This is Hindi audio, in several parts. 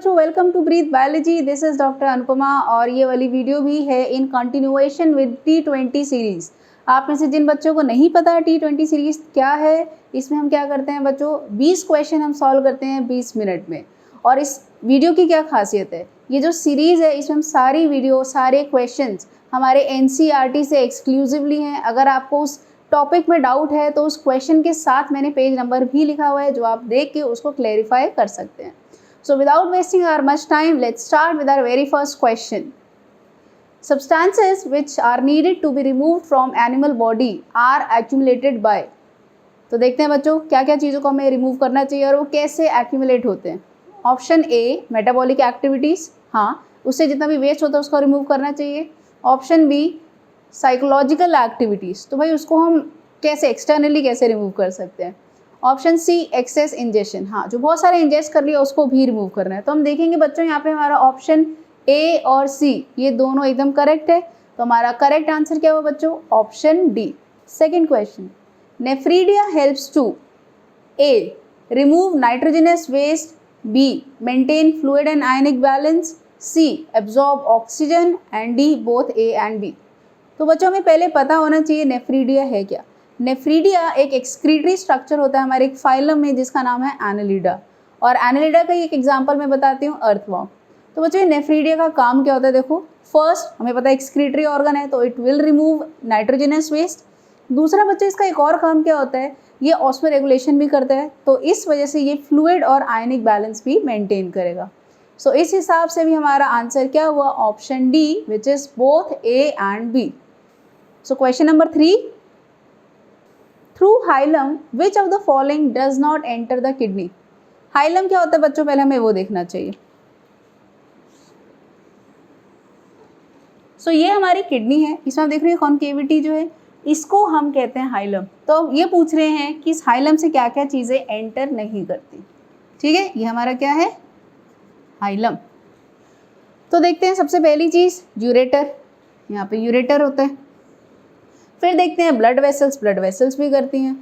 बच्चों, welcome to breath biology. This is doctor Anupama और ये वाली वीडियो भी है in continuation with T20 series. आप में से जिन बच्चों को नहीं पता T20 सीरीज क्या है, इसमें हम क्या करते हैं बच्चों, 20 क्वेश्चन हम सॉल्व करते हैं 20 मिनट में। और इस वीडियो की क्या खासियत है, ये जो सीरीज़ है इसमें हम सारी वीडियो सारे क्वेश्चंस हमारे NCERT से एक्सक्लूसिवली हैं। अगर आपको उस टॉपिक में डाउट है तो उस क्वेश्चन के साथ मैंने पेज नंबर भी लिखा हुआ है, जो आप देख के उसको क्लैरिफाई कर सकते हैं। So without wasting our much time, let's start with our very first question. Substances which are needed to be removed from animal body are accumulated by। तो देखते हैं बच्चों क्या क्या चीज़ों को हमें रिमूव करना चाहिए और वो कैसे एक्यूमुलेट होते हैं। ऑप्शन ए, मेटाबॉलिक एक्टिविटीज़, हाँ उससे जितना भी वेस्ट होता है उसको रिमूव करना चाहिए। ऑप्शन बी, साइकोलॉजिकल एक्टिविटीज़, तो भाई उसको हम कैसे एक्सटर्नली कैसे रिमूव कर सकते हैं। ऑप्शन सी, एक्सेस इंजेक्शन, हाँ जो बहुत सारे इंजेस्ट कर लिया उसको भी रिमूव करना है। तो हम देखेंगे बच्चों यहाँ पे हमारा ऑप्शन ए और सी ये दोनों एकदम करेक्ट है। तो हमारा करेक्ट आंसर क्या हुआ बच्चों, option D. Second question, nephridia helps to A, remove nitrogenous waste, B, maintain fluid and ionic balance, C, absorb oxygen and D, both A and B. तो बच्चों हमें पहले पता होना चाहिए नेफ्रीडिया है क्या। नेफ्रीडिया एक एक्सक्रीटरी स्ट्रक्चर होता है हमारे एक फाइलम में जिसका नाम है एनालिडा। और एनालिडा का एक एग्जांपल मैं बताती हूँ, अर्थवॉर्म। तो बच्चों नेफ्रीडिया का काम क्या होता है, देखो फर्स्ट हमें पता है एक्सक्रीटरी ऑर्गन है तो it will remove nitrogenous waste. दूसरा बच्चों इसका एक और काम क्या होता है, ये ऑस्मो रेगुलेशन भी करता है, तो इस वजह से ये फ्लूइड और आयनिक बैलेंस भी मेंटेन करेगा। सो इस हिसाब से भी हमारा आंसर क्या हुआ, option D, which is both A and B. So question number 3, through hilum which of the following does not enter the kidney. Hilum क्या होता है बच्चों, पहले हमें वो देखना चाहिए। सो ये हमारी किडनी है, इसमें आप देख रहे हैं कॉन्केविटी जो है इसको हम कहते हैं हाइलम। तो ये पूछ रहे हैं कि इस हाइलम से क्या क्या चीज़ें एंटर नहीं करती। ठीक है, ये हमारा क्या है, हाइलम। तो देखते हैं सबसे पहली चीज़ यूरेटर, यहाँ पे यूरेटर होता है। फिर देखते हैं ब्लड वेसल्स भी करती हैं।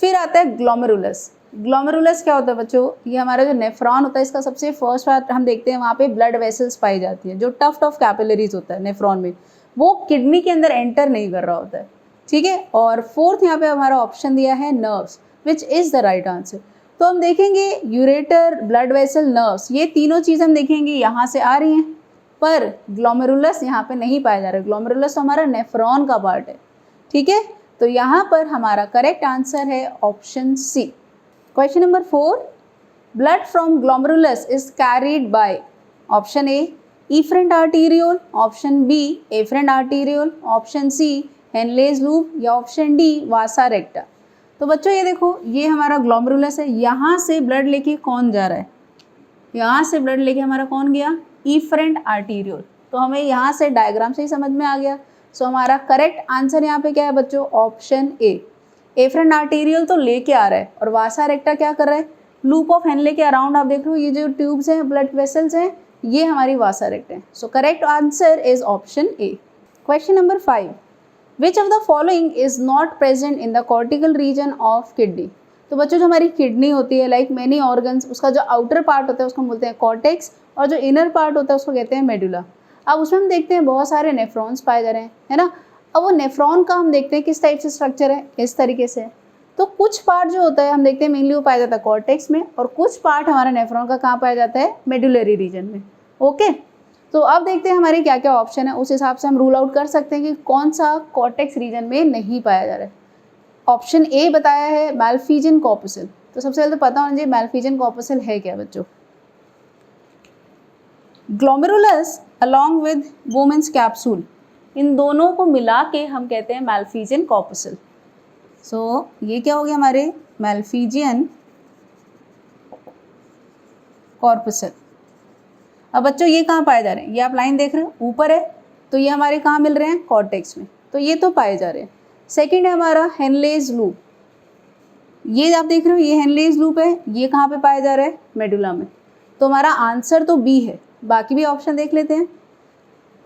फिर आता है ग्लोमेरुलस। ग्लोमेरुलस क्या होता है बच्चों, ये हमारा जो नेफ्रॉन होता है इसका सबसे फर्स्ट पार्ट हम देखते हैं, वहाँ पे ब्लड वेसल्स पाई जाती है। जो टफ्ट ऑफ कैपिलरीज होता है नेफ्रॉन में, वो किडनी के अंदर एंटर नहीं कर रहा होता है। ठीक है, और फोर्थ यहाँ पे हमारा ऑप्शन दिया है nerves, which is the right answer. तो हम देखेंगे यूरेटर, ब्लड वेसल, नर्व्स, ये तीनों चीज़ हम देखेंगे यहाँ से आ रही हैं, पर ग्लोमेरुलस यहाँ पे नहीं पाया जा रहा है। ग्लोमेरुलस तो हमारा नेफ्रॉन का पार्ट है। ठीक है, तो यहाँ पर हमारा करेक्ट आंसर है option C. Question number 4, blood from glomerulus is carried by. Option A, efferent arteriole, option B, afferent arteriole, option C, Henle's loop, या ऑप्शन डी, वासा रेक्टा। तो बच्चों ये देखो, ये हमारा ग्लोमेरुलस है, यहाँ से ब्लड लेके कौन जा रहा है, यहाँ से ब्लड लेके हमारा कौन गया, इफरेंट आर्टीरियोल। तो हमें यहाँ से डायग्राम से ही समझ में आ गया। सो हमारा करेक्ट आंसर यहाँ पे क्या है बच्चों, ऑप्शन ए। एफरेंट आर्टीरियल तो लेके आ रहा है और वासा रेक्टा क्या कर रहा है, लूप ऑफ हेनले के अराउंड आप देख रहे हो ये जो ट्यूब्स हैं, ब्लड वेसल्स हैं, ये हमारी वासा रेक्टा है। So correct answer is option A. Question number 5, which of the following is not present in the cortical region of kidney. तो बच्चों जो हमारी किडनी होती है, लाइक मेनी ऑर्गन्स, उसका जो आउटर पार्ट होता है उसको बोलते हैं कॉर्टेक्स, और जो इनर पार्ट होता है उसको कहते हैं मेडुला। अब उसमें हम देखते हैं बहुत सारे नेफ्रॉन्स पाए जा रहे हैं, है ना। अब वो नेफ्रॉन का हम देखते हैं किस टाइप से स्ट्रक्चर है, इस तरीके से। तो कुछ पार्ट जो होता है हम देखते हैं मेनली वो पाया जाता है कॉर्टेक्स में, और कुछ पार्ट हमारा नेफ्रॉन का कहाँ पाया जाता है, मेडुलरी रीजन में। ओके, तो अब देखते हैं हमारे क्या क्या ऑप्शन है, उस हिसाब से हम रूल आउट कर सकते हैं कि कौन सा कॉर्टेक्स रीजन में नहीं पाया जा रहा है। ऑप्शन ए बताया है मैल्फिजियन कॉर्पसल। तो सबसे पहले तो पता होना चाहिए मैल्फिजियन कॉर्पसल है क्या बच्चों। Glomerulus along with Bowman's capsule, इन दोनों को मिला के हम कहते हैं मैल्फिजियन कॉर्पसल। सो ये क्या हो गया हमारे मैल्फिजियन कॉर्पसल। अब बच्चों ये कहाँ पाए जा रहे हैं, ये आप लाइन देख रहे हो ऊपर है, तो ये हमारे कहाँ मिल रहे हैं, कॉर्टेक्स में, तो ये तो पाए जा रहे हैं। सेकेंड है हमारा हेनलेज लूप, ये आप देख रहे हो ये हेनलेज लूप है, ये कहाँ पे पाया जा रहा है, मेडुला में। तो हमारा आंसर तो बी है। बाकी भी ऑप्शन देख लेते हैं।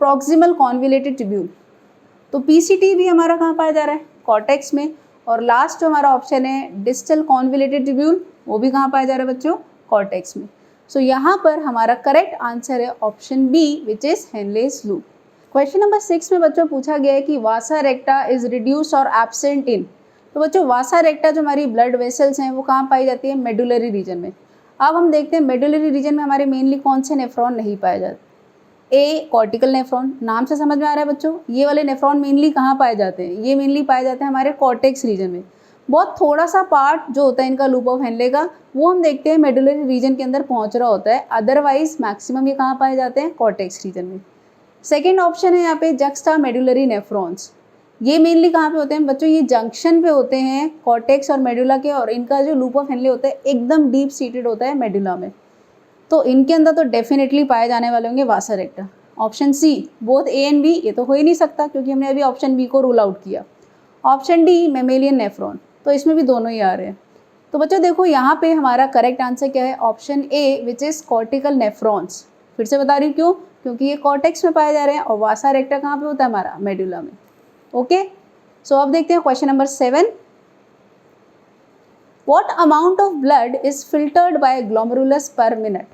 प्रॉक्सिमल कॉन्वोल्यूटेड ट्यूब्यूल, तो पीसीटी भी हमारा कहाँ पाया जा रहा है, कॉर्टेक्स में। और लास्ट जो हमारा ऑप्शन है डिस्टल कॉन्वोल्यूटेड ट्यूब्यूल, वो भी कहाँ पाया जा रहा है बच्चों, कॉर्टेक्स में। सो यहाँ पर हमारा करेक्ट आंसर है option B which is Henle's loop. Question number 6 में बच्चों पूछा गया है कि वासा रेक्टा इज रिड्यूस और एब्सेंट इन। तो बच्चों वासा रेक्टा जो हमारी ब्लड वेसल्स हैं वो कहाँ पाई जाती है, मेडुलरी रीजन में। अब हम देखते हैं मेडुलरी रीजन में हमारे मेनली कौन से नेफ्रॉन नहीं पाए जाते। ए कॉर्टिकल नेफ्रॉन, नाम से समझ में आ रहा है बच्चों, ये वाले नेफ्रॉन मेनली कहाँ पाए जाते हैं, ये मेनली पाए जाते हैं हमारे कॉर्टेक्स रीजन में। बहुत थोड़ा सा पार्ट जो होता है इनका लूप ऑफ हेनले का वो हम देखते हैं मेडुलरी रीजन के अंदर पहुंच रहा होता है, अदरवाइज मैक्सिमम ये कहाँ पाए जाते हैं, कॉर्टेक्स रीजन में। सेकेंड ऑप्शन है यहाँ पे जक्स्टा मेडुलरी नेफ्रॉन्स, ये मेनली कहाँ पे होते हैं बच्चों, ये जंक्शन पे होते हैं कॉर्टेक्स और मेडुला के, और इनका जो लूप ऑफ हेनले होता है एकदम डीप सीटेड होता है मेडुला में। तो इनके अंदर तो डेफिनेटली पाए जाने वाले होंगे vasa recta. Option C both A and B, ये तो हो ही नहीं सकता क्योंकि हमने अभी ऑप्शन बी को रूल आउट किया। ऑप्शन डी मेमेलियन नेफ्रॉन, तो इसमें भी दोनों ही आ रहे हैं। तो बच्चों देखो यहाँ पे हमारा करेक्ट आंसर क्या है, option A which is cortical nephrons. फिर से बता रही हूँ क्यों, क्योंकि ये कॉर्टेक्स में पाए जा रहे हैं और वासा रेक्टा कहाँ पे होता है हमारा, मेडुला में। ओके, सो अब देखते हैं question number 7। What amount of blood is filtered by glomerulus per minute?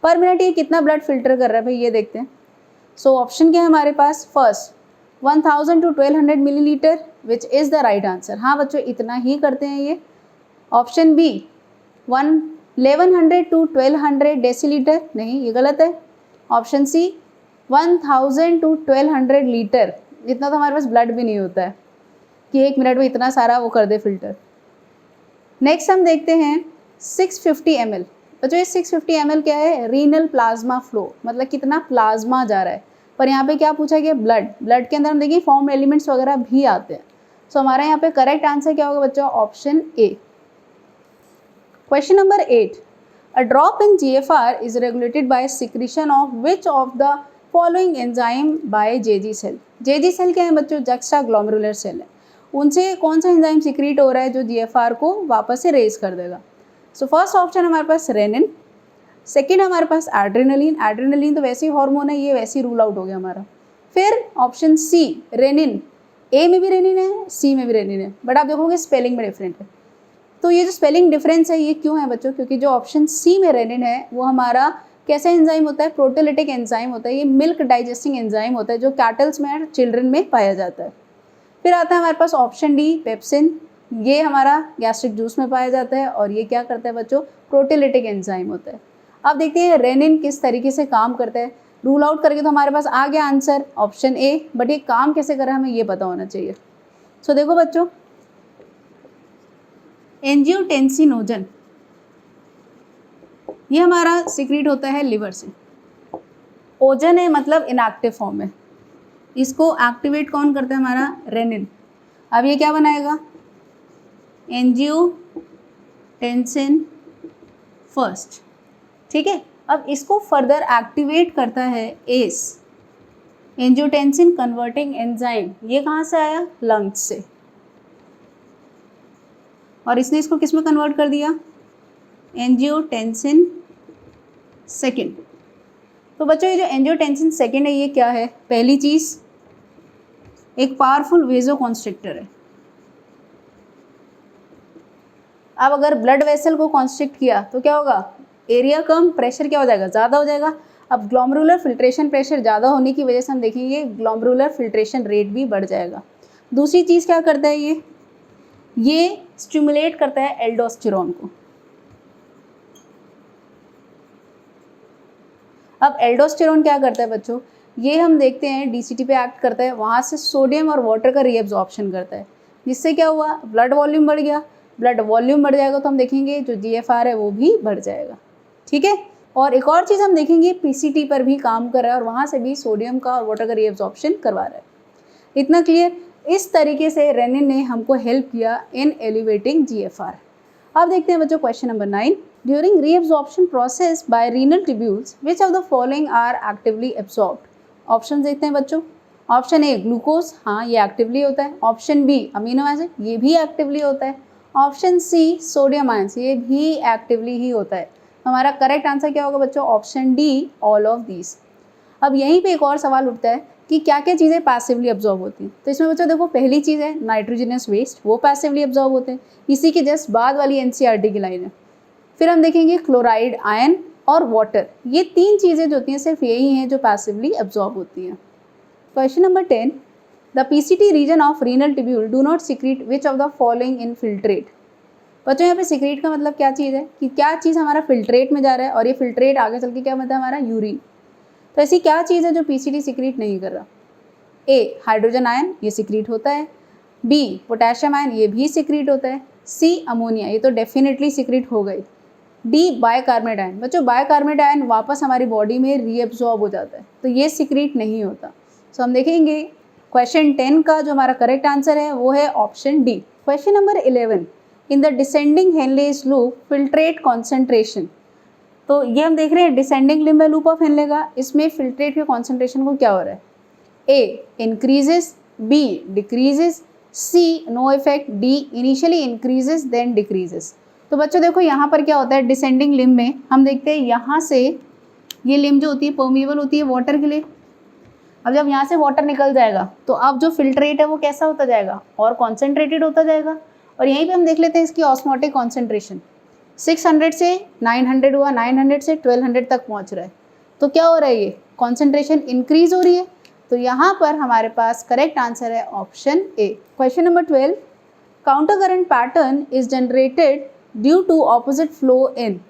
पर मिनट ये कितना ब्लड फिल्टर कर रहा है भाई, ये देखते हैं। सो ऑप्शन क्या है हमारे पास, first 1000 to 1200 millilitre which is the right answer. हाँ बच्चों इतना ही करते हैं ये। ऑप्शन बी 1100 to 1200 डेसीलीटर, नहीं ये गलत है। ऑप्शन सी 1000 to 1200 लीटर, इतना तो हमारे पास ब्लड भी नहीं होता है कि 1 मिनट में इतना सारा वो कर दे फिल्टर। नेक्स्ट हम देखते हैं 650 ml। बच्चों ये 650 ml क्या है, रीनल प्लाज्मा फ्लो, मतलब कितना प्लाज्मा जा रहा है। पर यहाँ पे क्या पूछा गया, ब्लड के अंदर हम देखिए फॉर्म एलिमेंट्स वगैरह भी आते हैं। सो हमारा यहाँ पे करेक्ट आंसर क्या होगा बच्चों, option A. Question number 8, a drop in GFR is regulated by secretion of which of the following enzyme by JG cell. JG cell क्या है बच्चों, जक्स्टा ग्लोमेरुलर सेल है, उनसे कौन सा एंजाइम सिक्रीट हो रहा है जो GFR को वापस से रेज कर देगा। सो फर्स्ट ऑप्शन हमारे पास रेनिन, सेकेंड हमारे पास एड्रेनलिन, एड्रेनलिन तो वैसे ही हार्मोन है, ये वैसे ही रूल आउट हो गया हमारा। फिर ऑप्शन सी रेनिन, ए में भी रेनिन है सी में भी रेनिन है, बट आप देखोगे स्पेलिंग में डिफरेंट है। तो ये जो स्पेलिंग डिफरेंस है ये क्यों है बच्चों, क्योंकि जो ऑप्शन सी में रेनिन है वो हमारा कैसा एंजाइम होता है, प्रोटीलिटिक एंजाइम होता है, ये मिल्क डाइजेस्टिंग एंजाइम होता है जो कैटल्स में चिल्ड्रन में पाया जाता है। फिर आता है हमारे पास ऑप्शन डी पेप्सिन, ये हमारा गैस्ट्रिक जूस में पाया जाता है और ये क्या करता है बच्चों, प्रोटीलिटिक एंजाइम होता है। अब देखते हैं रेनिन किस तरीके से काम करता है। रूल आउट करके तो हमारे पास आ गया आंसर ऑप्शन ए, बट ये काम कैसे कर रहा है हमें ये पता होना चाहिए। सो देखो बच्चों, एंजियोटेंसिनोजन ये हमारा सिक्रीट होता है लिवर से। ओजन है मतलब इनएक्टिव फॉर्म में, इसको एक्टिवेट कौन करता है हमारा, रेनिन। अब ये क्या बनाएगा, एंजियोटेंसिन फर्स्ट, ठीक है। अब इसको फर्दर एक्टिवेट करता है एस, एंजियोटेंसिन कन्वर्टिंग एंजाइम, ये कहाँ से आया, लंग्स से, और इसने इसको किस में कन्वर्ट कर दिया, एंजियोटेंसिन सेकेंड। तो बच्चों ये जो एंजियोटेंसिन सेकेंड है ये क्या है, पहली चीज़ एक पावरफुल वेजोकॉन्स्ट्रिक्टर है। अब अगर ब्लड वेसल को कॉन्स्ट्रिक्ट किया तो क्या होगा, एरिया कम, प्रेशर क्या हो जाएगा, ज़्यादा हो जाएगा। अब ग्लोमेरुलर फिल्ट्रेशन प्रेशर ज़्यादा होने की वजह से हम देखेंगे ग्लोमेरुलर फिल्ट्रेशन रेट भी बढ़ जाएगा। दूसरी चीज़ क्या करता है ये स्टिमुलेट करता है एल्डोस्टेरोन को। अब एल्डोस्टेरोन क्या करता है बच्चों, ये हम देखते हैं डीसीटी पे एक्ट करता है, वहाँ से सोडियम और वाटर का रीएब्जॉर्प्शन करता है, जिससे क्या हुआ, ब्लड वॉल्यूम बढ़ गया। ब्लड वॉल्यूम बढ़ जाएगा तो हम देखेंगे जो GFR है वो भी बढ़ जाएगा, ठीक है। और एक और चीज़ हम देखेंगे PCT पर भी काम कर रहा है और वहाँ से भी सोडियम का और वाटर का रीएब्जॉर्प्शन करवा रहा है। इतना क्लियर। इस तरीके से रेनिन ने हमको हेल्प किया इन एलिवेटिंग GFR। अब देखते हैं बच्चों question number 9, during reabsorption process by renal tubules which of the following are actively absorbed. Option देखते हैं बच्चों, ऑप्शन ए ग्लूकोज, हाँ ये एक्टिवली होता है। ऑप्शन बी अमीनो एसिड, ये भी एक्टिवली होता है। ऑप्शन सी सोडियम आयंस, ये भी एक्टिवली ही होता है। हमारा करेक्ट आंसर क्या होगा बच्चों, option D all of these. अब यहीं पे एक और सवाल उठता है कि क्या क्या चीज़ें पैसिवली एब्जॉर्ब होती हैं। तो इसमें बच्चों देखो, पहली चीज़ है नाइट्रोजनस वेस्ट, वो पैसिवली एब्जॉर्ब होते हैं, इसी के जस्ट बाद वाली NCERT की लाइन है। फिर हम देखेंगे क्लोराइड आयन और वाटर, ये 3 चीज़ें जो होती हैं सिर्फ यही हैं जो पैसिवली एब्जॉर्ब होती हैं। Question number 10, the PCT region of renal tubule do not secrete which of the following in filtrate. बच्चों यहाँ पे सिक्रीट का मतलब क्या चीज़ है कि क्या चीज़ हमारा फिल्ट्रेट में जा रहा है और ये फिल्ट्रेट आगे चल के क्या मतलब हमारा यूरिन। तो ऐसी क्या चीज़ है जो पीसीटी सिक्रीट नहीं कर रहा। ए हाइड्रोजन आयन, ये सिक्रीट होता है। बी पोटेशियम आयन, ये भी सिक्रीट होता है। सी अमोनिया, ये तो डेफिनेटली सिक्रीट हो गई। डी बायकार्बोनेट आयन, बच्चों बायकार्बोनेट आयन वापस हमारी बॉडी में रीएब्जॉर्ब हो जाता है, तो ये सिक्रीट नहीं होता। सो हम देखेंगे क्वेश्चन 10 का जो हमारा करेक्ट आंसर है वो है option D. Question number 11, in the descending Henle's loop filtrate concentration. तो ये हम देख रहे हैं descending limb loop of Henle का, इसमें फिल्ट्रेट के कॉन्सेंट्रेशन को क्या हो रहा है। A increases, B decreases, C no effect, D initially increases then decreases. तो बच्चों देखो यहाँ पर क्या होता है डिसेंडिंग लिम्ब में, हम देखते हैं यहाँ से ये लिम्ब जो होती है परमिएबल होती है वाटर के लिए। अब जब यहाँ से वाटर निकल जाएगा तो अब जो फिल्ट्रेट है वो कैसा होता जाएगा, और कॉन्सेंट्रेटेड होता जाएगा। और यहीं पे हम देख लेते हैं इसकी ऑस्मोटिक कॉन्सेंट्रेशन 600 से 900 हुआ, 900 से 1200 तक पहुँच रहा है। तो क्या हो रहा है, ये कॉन्सेंट्रेशन इंक्रीज हो रही है। तो यहाँ पर हमारे पास करेक्ट आंसर है option A. Question number 12, counter current pattern is generated due to opposite flow in.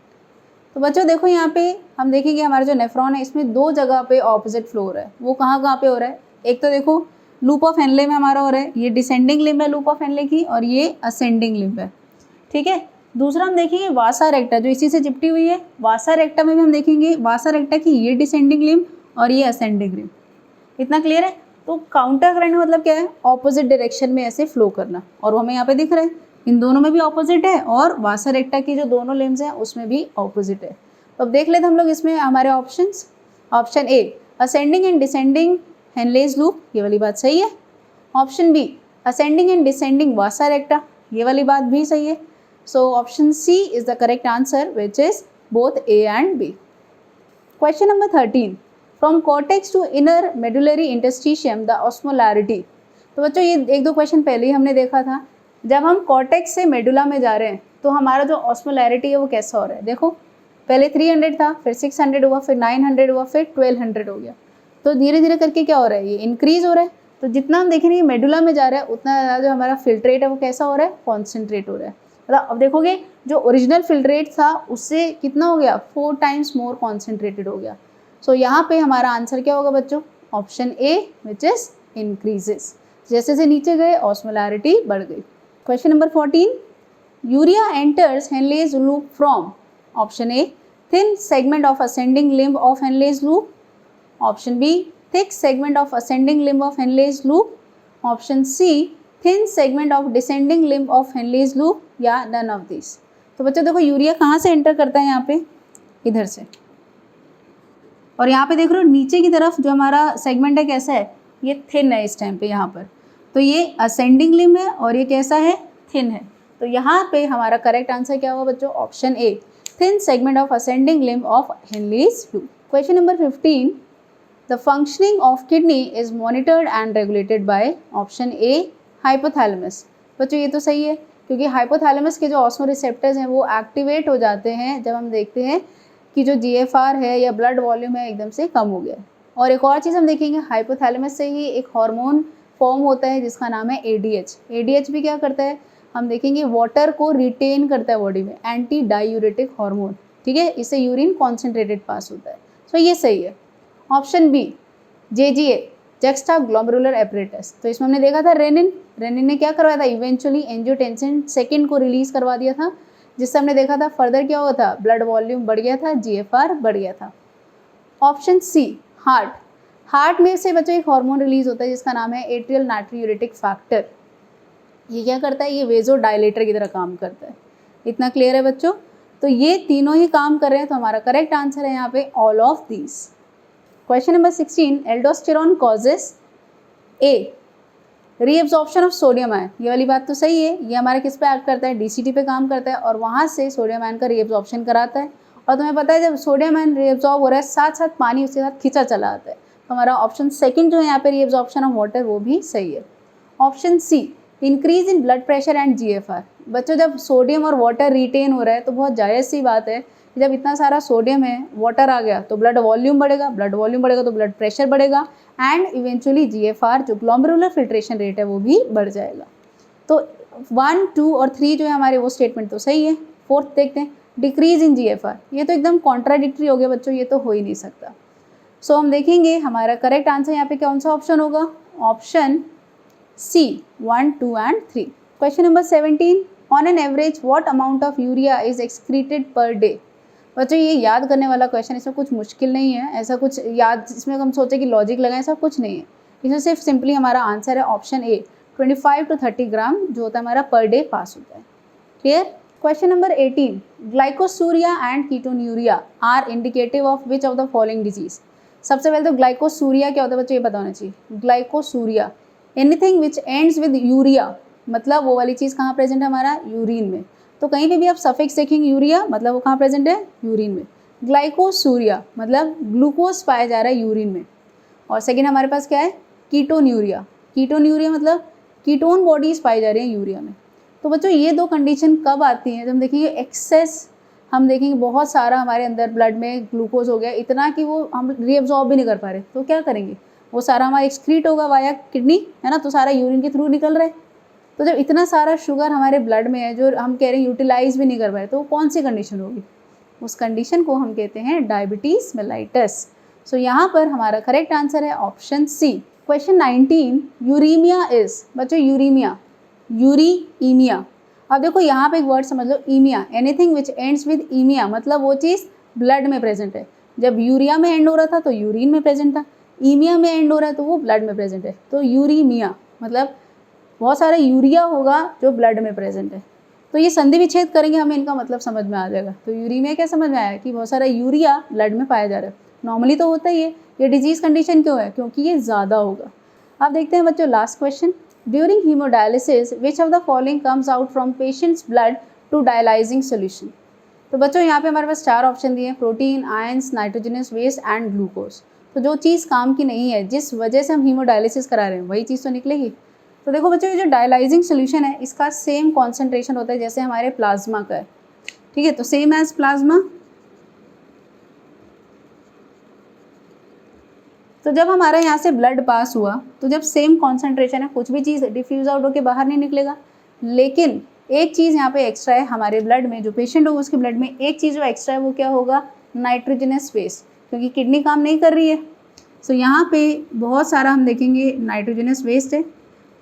तो बच्चों देखो यहाँ पे हम देखेंगे हमारा जो नेफ्रॉन है इसमें 2 जगह पे ऑपोजिट फ्लो हो रहा है। वो कहाँ पे हो रहा है, एक तो देखो लूप ऑफ हेनले में हमारा हो रहा है, ये डिसेंडिंग लिम्ब है लूप ऑफ हेनले की, और ये असेंडिंग लिम्ब है, ठीक है। दूसरा हम देखेंगे वासा रेक्टा जो इसी से चिपटी हुई है, वासा रेक्टा में भी हम देखेंगे वासा रेक्टा की ये डिसेंडिंग लिम्ब और ये असेंडिंग लिम्ब। इतना क्लियर है। तो काउंटर करंट मतलब क्या है, ऑपोजिट डायरेक्शन में ऐसे फ्लो करना, और वो हमें यहाँ पे दिख रहा है इन दोनों में भी ऑपोजिट है, और वासा रेक्टा की जो दोनों लिम्ब्स हैं उसमें भी ऑपोजिट है। तो अब देख लेते हम लोग इसमें हमारे options. Option A ascending and descending Henle's loop, ये वाली बात सही है। Option B ascending and descending vasa recta, ये वाली बात भी सही है। So option C is the correct answer which is both A and B. Question number 13, from cortex to inner medullary interstitium the osmolarity. तो बच्चों ये 1-2 क्वेश्चन पहले ही हमने देखा था। जब हम कॉर्टेक्स से मेडुला में जा रहे हैं तो हमारा जो ऑस्मोलैरिटी है वो कैसा हो रहा है। देखो पहले 300 था, फिर 600 हुआ, फिर 900 हुआ, फिर 1200 हो गया। तो धीरे धीरे करके क्या हो रहा है, ये इंक्रीज हो रहा है। तो जितना हम देख रहे हैं मेडुला में जा रहा है उतना ज़्यादा जो हमारा फिल्ट्रेट है वो कैसा हो रहा है, कॉन्सेंट्रेट हो रहा है। मतलब अब देखोगे जो ओरिजिनल फिल्ट्रेट था उससे कितना हो गया, 4 टाइम्स मोर कॉन्सेंट्रेटेड हो गया। सो यहाँ पे हमारा आंसर क्या होगा बच्चों, option A which is increases. जैसे से नीचे गए ऑस्मोलैरिटी बढ़ गई। Question number 14, urea enters Henle's loop from. Option A thin segment of ascending limb of Henle's loop. Option B thick segment of ascending limb of Henle's loop. Option C thin segment of descending limb of Henle's loop, या नन ऑफ दिस। तो बच्चों देखो यूरिया कहाँ से एंटर करता है, यहाँ पे इधर से, और यहाँ पे देख रहे हो नीचे की तरफ जो हमारा सेगमेंट है कैसा है, ये थिन है इस टाइम पे यहाँ पर। तो ये असेंडिंग लिम्ब है और ये कैसा है, थिन है। तो यहाँ पे हमारा करेक्ट आंसर क्या होगा बच्चों, option A thin segment of ascending limb of Henle's loop. Question number 15, the functioning of kidney is monitored and regulated by. Option A hypothalamus. बच्चों ये तो सही है क्योंकि हाइपोथैलेमस के जो ऑस्मो रिसेप्टर्स हैं वो एक्टिवेट हो जाते हैं जब हम देखते हैं कि जो GFR है या ब्लड वॉल्यूम है एकदम से कम हो गया। और एक और चीज़ हम देखेंगे, हाइपोथैलेमस से ही एक हार्मोन फॉर्म होता है जिसका नाम है ADH। ADH भी क्या करता है, हम देखेंगे वाटर को रिटेन करता है बॉडी में, एंटी डायूरेटिक हार्मोन, ठीक है। इससे यूरिन कॉन्सेंट्रेटेड पास होता है। सो ये सही है। Option B JGA juxta glomerular apparatus. तो इसमें हमने देखा था रेनिन ने क्या करवाया था, इवेंचुअली एंजियोटेंसिन सेकेंड को रिलीज करवा दिया था, जिससे हमने देखा था फर्दर क्या हुआ था, ब्लड वॉल्यूम बढ़ गया था, GFR बढ़ गया था। ऑप्शन सी हार्ट में से बच्चों एक हार्मोन रिलीज होता है जिसका नाम है एट्रियल नाट्रियूरेटिक फैक्टर। ये क्या करता है, ये वेजो डायलेटर की तरह काम करता है। इतना क्लियर है बच्चों। तो ये तीनों ही काम कर रहे हैं, तो हमारा करेक्ट आंसर है यहाँ पे all of these. Question number 16, aldosterone causes A reabsorption of sodium ion. ये वाली बात तो सही है, ये हमारे किस पे एक्ट करता है, DCT पे काम करता है और वहाँ से सोडियम आयन का रीअब्जॉर्प्शन कराता है। और तुम्हें पता है जब सोडियम आयन रीअब्जॉर्ब हो रहा है साथ साथ पानी उसके साथ खींचा चला आता है। तो हमारा ऑप्शन सेकंड जो है यहाँ पे रीअब्जॉर्प्शन ऑफ वाटर वो भी सही है। Option C increase in blood pressure and GFR। बच्चों जब सोडियम और वाटर रिटेन हो रहा है तो बहुत जायज़ सी बात है जब इतना सारा सोडियम है, वाटर आ गया तो ब्लड वॉल्यूम बढ़ेगा, ब्लड वॉल्यूम बढ़ेगा तो ब्लड प्रेशर बढ़ेगा एंड इवेंचुअली GFR जो ग्लोमेरुलर फिल्ट्रेशन रेट है वो भी बढ़ जाएगा। तो 1, 2 और 3 जो है हमारे वो स्टेटमेंट तो सही है। 4th देखते हैं, डिक्रीज इन GFR, ये तो एकदम कॉन्ट्राडिक्टरी हो गया बच्चों, ये तो हो ही नहीं सकता। सो हम देखेंगे हमारा करेक्ट आंसर यहाँ पे कौन सा ऑप्शन होगा, option C 1, 2 and 3। Question number 17, on an average what amount of urea is excreted per day. बच्चों ये याद करने वाला क्वेश्चन, इसमें कुछ मुश्किल नहीं है, ऐसा कुछ याद इसमें हम सोचे कि लॉजिक लगाएं, ऐसा कुछ नहीं है। इसमें सिर्फ सिंपली हमारा आंसर है ऑप्शन ए 25 to 30 ग्राम जो होता है हमारा पर डे पास होता है। Clear. Question number 18, glycosuria and ketonuria are indicative of which of the following disease. सबसे पहले तो ग्लाइकोसूरिया क्या होता है बच्चों ये पता होना चाहिए। Glycosuria, anything which ends with urea, मतलब वो वाली चीज़ कहाँ प्रेजेंट है हमारा, यूरिन में। तो कहीं पे भी आप सफिक्स देखेंगे यूरिया, मतलब वो कहाँ प्रेजेंट है, यूरिन में। ग्लाइकोसूरिया मतलब ग्लूकोज पाया जा रहा है यूरिन में। और सेकेंड हमारे पास क्या है, कीटोन्यूरिया। कीटोन्यूरिया मतलब कीटोन बॉडीज पाई जा रही हैं यूरिया में। तो बच्चों ये दो कंडीशन कब आती हैं, जब हम देखेंगे एक्सेस, हम देखेंगे बहुत सारा हमारे अंदर ब्लड में ग्लूकोज हो गया इतना कि वो हम रीअब्जॉर्ब भी नहीं कर पा रहे, तो क्या करेंगे, वो सारा हमारा एक्सक्रीट होगा वाया किडनी, है ना, तो सारा यूरिन के थ्रू निकल रहा है। तो जब इतना सारा शुगर हमारे ब्लड में है जो हम कह रहे हैं यूटिलाइज भी नहीं कर पाए, तो वो कौन सी कंडीशन होगी, उस कंडीशन को हम कहते हैं डायबिटीज़ मेलाइटस। सो यहाँ पर हमारा करेक्ट आंसर है option C. Question 19, uremia is, बच्चों यूरीमिया, यूरीमिया। अब देखो यहाँ पे एक वर्ड समझ लो, emia, anything which ends with emia, मतलब वो चीज़ ब्लड में प्रेजेंट है। जब यूरिया में एंड हो रहा था तो यूरिन में प्रेजेंट था, ईमिया में एंड हो रहा है तो वो ब्लड में प्रेजेंट है। तो यूरीमिया मतलब बहुत सारा यूरिया होगा जो ब्लड में प्रेजेंट है। तो ये संधि विच्छेद करेंगे हमें इनका मतलब समझ में आ जाएगा। तो यूरीमिया क्या समझ में आया कि बहुत सारा यूरिया ब्लड में पाया जा रहा है, नॉर्मली तो होता ही है, ये डिजीज़ कंडीशन क्यों है, क्योंकि ये ज़्यादा होगा। अब देखते हैं बच्चों last question, during hemodialysis which of the following comes out from patient's blood to dialysing solution. तो बच्चों यहाँ पे हमारे पास 4 ऑप्शन दिए हैं, protein, ions, nitrogenous waste and glucose. तो जो चीज़ काम की नहीं है, जिस वजह से हम हीमोडायलिसिस करा रहे हैं, वही चीज़ तो निकलेगी। तो देखो बच्चों ये जो डायलाइजिंग सोल्यूशन है इसका सेम कॉन्सेंट्रेशन होता है जैसे हमारे प्लाज्मा का है, ठीक है, तो सेम एज प्लाज्मा। तो जब हमारा यहाँ से ब्लड पास हुआ तो जब सेम कॉन्सेंट्रेशन है, कुछ भी चीज़ डिफ्यूज आउट होकर बाहर नहीं निकलेगा, लेकिन एक चीज़ यहाँ पे एक्स्ट्रा है हमारे ब्लड में, जो पेशेंट होगा उसके ब्लड में एक चीज़ जो एक्स्ट्रा है वो क्या होगा, नाइट्रोजनस वेस्ट, क्योंकि किडनी काम नहीं कर रही है। सो यहाँ पे बहुत सारा हम देखेंगे नाइट्रोजनस वेस्ट है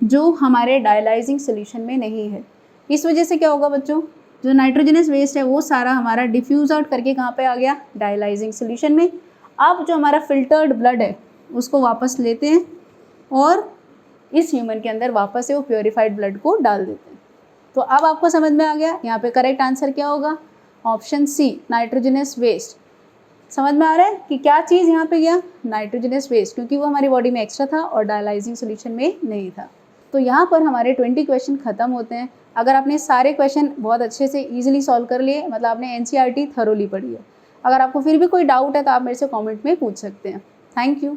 जो हमारे डायलाइजिंग सोल्यूशन में नहीं है। इस वजह से क्या होगा बच्चों, जो नाइट्रोजनस वेस्ट है वो सारा हमारा डिफ्यूज आउट करके कहाँ पे आ गया, डायलाइजिंग सोल्यूशन में। अब जो हमारा फिल्टर्ड ब्लड है उसको वापस लेते हैं और इस ह्यूमन के अंदर वापस से वो प्योरीफाइड ब्लड को डाल देते हैं। तो अब आपको समझ में आ गया यहाँ पे करेक्ट आंसर क्या होगा, ऑप्शन सी नाइट्रोजनस वेस्ट। समझ में आ रहा है कि क्या चीज़ यहाँ पे गया, नाइट्रोजनस वेस्ट, क्योंकि वो हमारी बॉडी में एक्स्ट्रा था और डायलाइजिंग सोल्यूशन में नहीं था। तो यहाँ पर हमारे 20 क्वेश्चन खत्म होते हैं। अगर आपने सारे क्वेश्चन बहुत अच्छे से इजीली सॉल्व कर लिए, मतलब आपने एनसीईआरटी थरोली पढ़ी है। अगर आपको फिर भी कोई डाउट है तो आप मेरे से कमेंट में पूछ सकते हैं। Thank you.